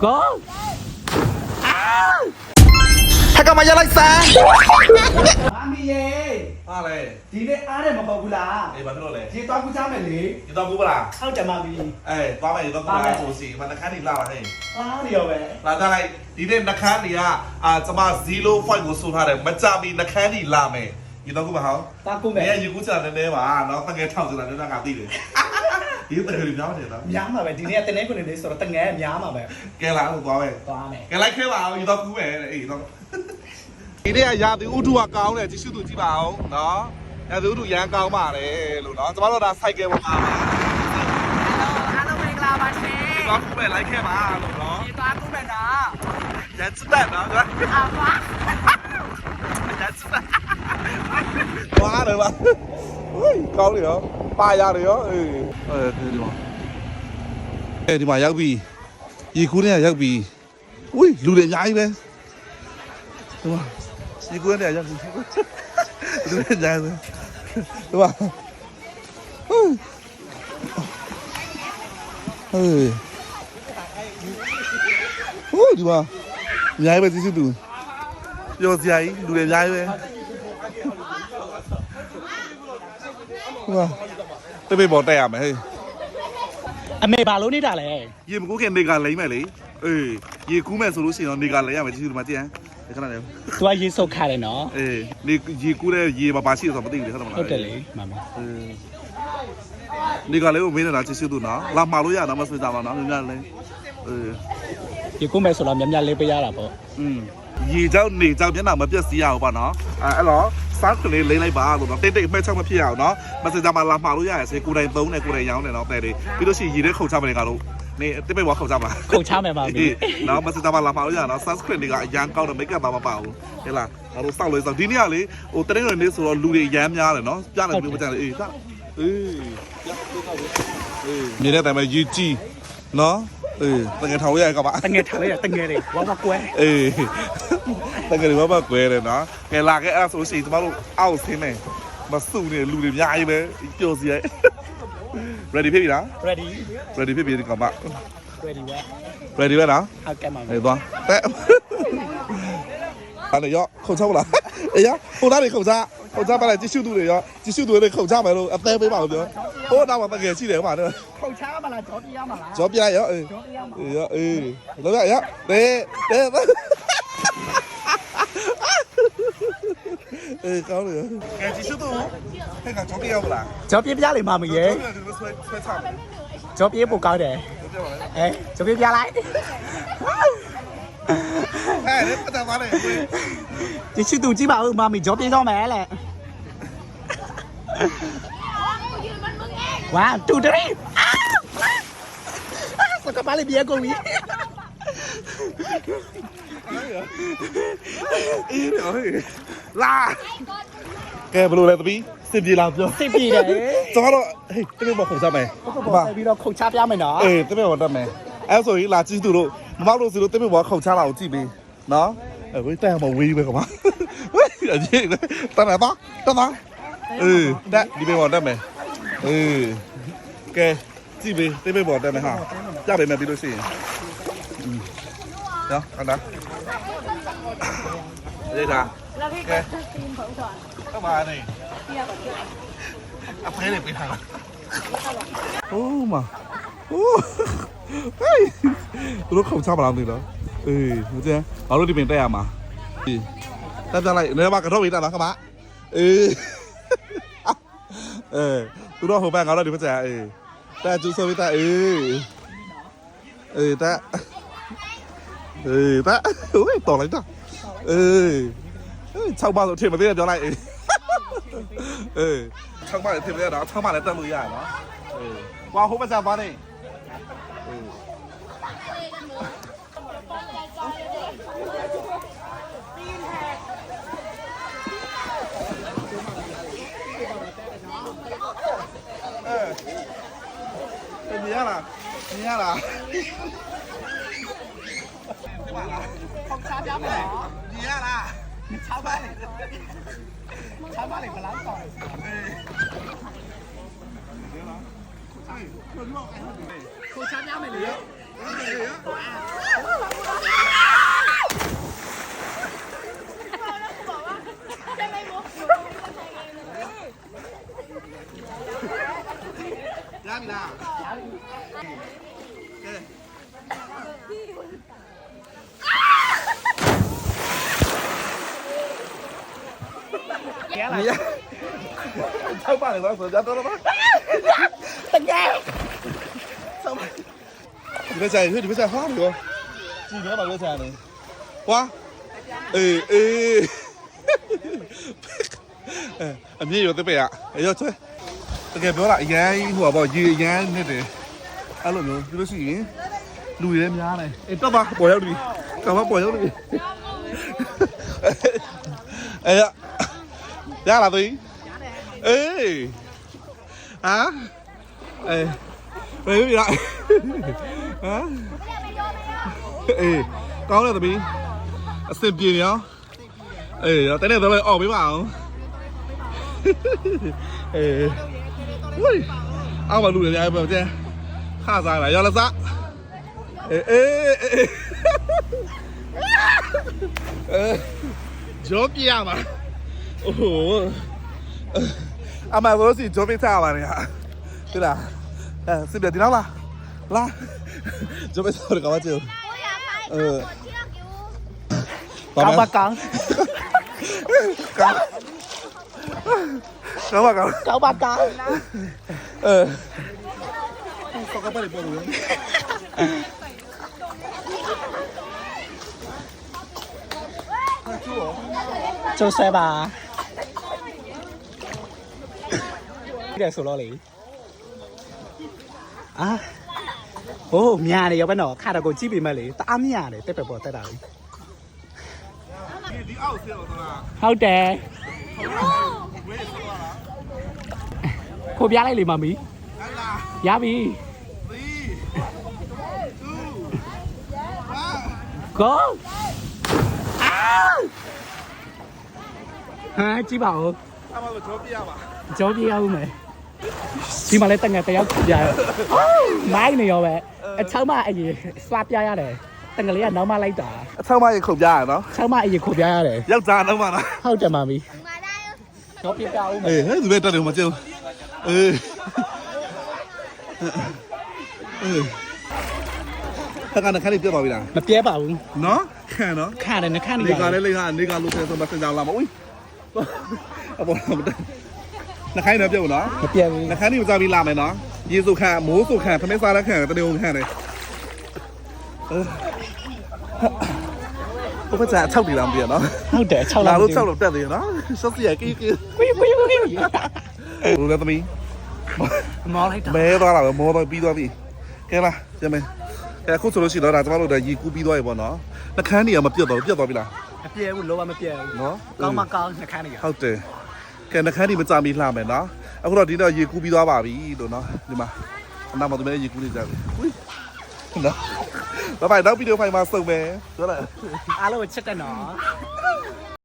Go ให้กำมาอย่าไล่แซง မာမီရေ ဟာလေ ဒီနေ့အားတယ်မဟုတ်ဘူးလား အေးဘာဖြစ်လို့လဲ ရေသွားကူးချမယ်လေ ဒီတော့ဘူးပလား ဟုတ်တယ်မာမီ အေးသွားမယ်ဒီတော့ဘူးလားဆိုစီမနှခမ်းနေလာပါဟဲ့ အားနေရောပဲ လာကြလိုက်ဒီနေ့နှခမ်းနေကကျွန်မ05ကိုဆိုထားတယ်မကြမီနှခမ်းနေလာမယ်ဒီတော့ဘူးမဟောင်း တာကူမယ် နေရေကူးချတာနည်းနည်းပါနော်တကယ်ထောက်စတာနည်းနည်းငါသိတယ်ဒီတကယ်များတယ်နော် များမှာပဲဒီနေ့ကတနေ့ကိုနေလေးဆိုတော့တငယ်များမှာပဲ ကဲလာလို့သွားမယ် သွားမယ် ကဲလိုက်ခဲပါအောင်ဒီတော့ကူးမယ်အေးတော့ဒီနေ့ကရာသီဥတုကကောင်းတယ်ကြည့်ရှုသူကြည့်ပါအောင်နော်ရာသီဥတုရမ်းကောင်းပါလေလို့နော်ကျွန်တော်တို့ဒါစိုက်ကယ်ပေါ်မှာ အားလုံးမင်္ဂလာပါရှင် ဒီတော့ကူးမယ်လိုက်ခဲပါလို့နော် ဒီသွားကူမယ်နော် ရန်စပတ်နော် အာပါ ရန်စပတ်ဝါတယ်လားဟိုးကောင်းတယ်ရောပါရတယ်ရောဒီမှာရောက်ပြီရေကူးနဲ့ရောက်ပြီဝိလူတွေအများကြီးပဲဒီမှာရေကူးနဲ့ရောက်ပြီလူတွေအများကြီးပဲဒီမှာဟေးဟိုးဒီမှာအများကြီးပဲကြည့်စုသူပြောစရာကြီးလူတွေအများကြီးပဲဒီမှာတပိတ်ပေါ်တက်ရမယ်ဟေး အမေဘာလို့နေတာလဲ ရေမကူးခင်နေကလိမ့်မယ်လေအေးရေကူးမယ်ဆိုလို့ရှိရင်တော့နေကလိမ့်ရမယ်ကြည့်ဒီမှာကြည့်ဟမ်ဒီခဏလေး သူကရေစုတ်ခါတယ်နော် အေးနေရေကူးတဲ့ရေပါရှိတယ်ဆိုတော့မသိဘူးလေဟုတ်တယ်မလား ဟုတ်တယ်လေမမ အေးနေကလေးကိုမင်းနေတာကြည့်ရှုသူနော်လာမှာလို့ရတော့မဆွေးကြပါနော်များလေးအေး ရေကူမယ်ဆိုတော့များများလေးပေးရတာပေါ့ ရေကြောင့်နေကြောင့်မျက်နှာမပြတ်စီရအောင်ပါနော်အဲ့တော့စားကလေးလိမ့်လိုက်ပါလို့နော်တိတ်တိတ်အမှတ်ချက်မဖြစ်အောင်နော်မစကြမှာလာမှာလို့ရရစေကိုယ်တိုင်သုံးတယ်ကိုယ်တိုင်ရောင်းတယ်နော်တဲ့လေပြီးလို့ရှိရင်ရေထဲခုန်ချမယ်ကတော့နေတိပိတ်ဘောခုန်ချမှာ ခုတ်ချမယ်ပါမီ နော်မစကြမှာလာမှာလို့ရနော် sunscreen တွေကအရန်ကောင်းတယ် makeup ပါမပါဘူးဟဲ့လားငါတို့စောက်လို့စောက်ဒီနေ့ကလေဟိုတရင်တွေနေဆိုတော့လူတွေအရန်များတယ်နော်ကြားတယ်မျိုးမကြားတယ်အေးပြနေတဲ့တိုင်မှာယူကြည့်နော်အေးတကယ်ထောင်ရရကပါ တငယ်ထားလိုက်တငယ်လေးဝါဝကွဲ အေးတကယ်ဘာမှကွဲတယ်နော်ကဲလာခဲ့အဲ့ဆိုရှင်ကျမတို့အောက်ဆင်းနေမစုနေလူတွေအများကြီးပဲပျော်စီရဲ ready ဖြစ်ပြီလား ready ready ဖြစ်ပြီဒီကောင်မ ready ပဲ ready ပဲနော် ဟုတ်ကဲ့ပါမီ အေးသွားတဲ့အဲ့တော့ခုန်ချမလားအေးရဟိုသားတွေခုန်ချခုန်ချပါလိုက်ကြည့်ရှုသူတွေရောကြည့်ရှုသူတွေခုန်ချမယ်လို့အသေးပေးပါလို့ပြောဟိုတော့မှတကယ်ရှိတယ်ဟိုမှာတော့ ခုတ်ချမလားကြောတရားမလား ကြောပြလိုက်ရောအေးရောအေးလောက်ရရတဲ့အေးကောင်းတယ်ကဲကြည့်ရှုသူဟဲ့ကကြောပြရမလား ကြောပြပြလေးမမီရေ ဆွဲချမယ် ကြောပြပို့ကောင်းတယ်အဲကြောပြပြလိုက် ဟဲ့လေပတ်တာပါလေ ဒီရှိသူကြည့်ပါဦးမမီကြောပြတော့မယ်လေ1 2 3စကပါလေးပြေကုန်ပြီ အေးရောလာကဲဘယ်လိုလဲသမီးစင်ပြေလားပြော စိတ်ပြေတယ် ကျွန်တော်တို့ဟေးတကယ်မခုန်စားမယ် ဟုတ်ပါပြီးတော့ခုတ်ချပြမယ်နော် အေးတကယ်မတတ်မယ်အဲ့ဆိုရင်လာကြည့်သူတို့မမောက်လို့စီလို့တကယ်မခုန်ချလာအောင်ကြည့်ပေးနော်အဲ့ဝေးတဲ့မဝေးပဲကမဝေးအကြီးတတ်မှာပါတတ်မှာအေးတက်ဒီဘေးပေါ်တက်မယ်အေးကဲကြည့်ပေးတကယ်ပေါ်တက်မယ်ဟာကြပေးမယ်ပြီးလို့ရှိရင်နော်ဟုတ်လားအေးဒါကဲဟုတ်ပါနေအဖေးလေးပေးထားလားโอ้มาโอ้เฮ้ยတို့ခုန်ချမလားမသိတော့အေးမကျန်ငါတို့ဒီပင်တက်ရမှာအေးတက်တက်လိုက်နေမှာကတော့ဝေးတက်လားခမအေးသူတို့ဟိုဘက်ငါတို့ဒီဘက်ကျန်အေးတက်ကျူဆိုပြီးတက်အေးတက်ဟိုတော်လိုက်တာအေး6ပါဆိုထင်မသေးတယ်ပြောလိုက်အေး6ပါလည်းထင်မသေးတော့6ပါလည်းတက်လို့ရရနော်အေးကွာဟိုဘက်ကျန်ပါနေ你呀啦，你呀啦，ခုတ်ချပြမယ်နော် 你呀啦，超慢嘞，超慢嘞，不啷搞？口腔家没理。压你啦！别了，超慢的，手家多了吗？大概。你别在，你别在花里哦。几年了，别在呢。哇，အမြင်ရောတပည့်อ่ะရောဆွဲတကယ်ပြောတာအရန်ဟိုပါရေအရန်နဲ့တယ်အဲ့လိုမျိုးပြောလို့ရှိရင်လူတွေလည်းများတယ်အေးတော့ပါပေါ်ရောက်ပြီကောင်မပေါ်ရောက်ပြီအေးရလာပြီအေးဟာအေးဘယ်လိုလဲဟာအေးကောင်းတယ်သမီးအစင်ပြေနေအောင်အေးတော့တနေ့တော့အော်ပေးပါအောင်喂，阿爸录人家不要紧，哈啥了？要了啥？脚边嘛，哦，阿妈我是脚边菜嘛你看，对啦，是不是听到了？啦，脚边菜你干嘛就？搞不搞？搞吧搞，搞不搞？搞个把你包住。做衰吧。呢個數落嚟。啊？哦，面嚟有乜喏？看到個紙片乜嚟？打面嚟，得白波得啦。你傲笑是吧？好的。ကိုပြလိုက်လေမမီရပြီကိုဟာကြည့်ပါဦး 阿妈说脚边吧。ကြောပြရအောင်မယ်ဒီမှာလည်းတငယ်တယောက်ပြရမိုင်းနေရောပဲအချောင်းမအရင်စွာပြရတယ်တငယ်လေးကနောက်မှလိုက်တာ အချောင်းမရေခုတ်ပြရနော် ချောင်းမအရင်ခုပြရတယ် ယောက်ျားနောက်မှလား ဟုတ်တယ်မမီကြောပြပြအောင်မယ် အေးဟဲ့သူပဲတက်တယ်မကျုံအေးခက်ကနေခက်လေးပြတ်သွားပြီလား မပြဲပါဘူး နော်ခံနော် ခါတယ်နှခါနေ နေ ရ ကလည်းလိမ့်ဟာနေကလို့ဆင်းဆုံးမစင်ကြလာမဦးအပေါ်မတက်နှခိုင်းတော့ပြုတ်နော် မပြဲဘူး နှခိုင်းနေကြပြီးလာမယ်နော်ရေစုခံမိုးစုခံသမင်းစားလည်းခံတနေုံခံတယ်ဘုဖက်6တီလာမပြနော် ဟုတ်တယ်6 လာ လောက် လို့6လို့တက်သေးနော်စောစီရကီးကီး ကွေးကွေးကွေး ဘယ်လိုလဲသမီး မောလိုက်တာ မဲသွားတာပဲမောတော့ပြီးသွားပြီကဲလားကျမအခုဆိုလို့ရှိတော့ဒါကျမတို့ဒါရေကူးပြီးသွားပြီပေါ့နော်နှခမ်းနေရမပြတ်တော့ပြတ်သွားပြီလား မပြဲဘူးလောကမပြဲဘူး နော် ကောင်းမကောင်းနှခါနေရ ဟုတ်တယ်ကဲနှခမ်းနေမကြမီလှမယ်နော်အခုတော့ဒီတော့ရေကူးပြီးသွားပါပြီလို့နော်ဒီမှာအနာမတို့မဲရေကူးနေကြပြီနော်ဘာပိုင်တော့ဗီဒီယိုဖိုင်မှာစုံမယ်ပြောလိုက် အားလုံးချစ်တယ်နော်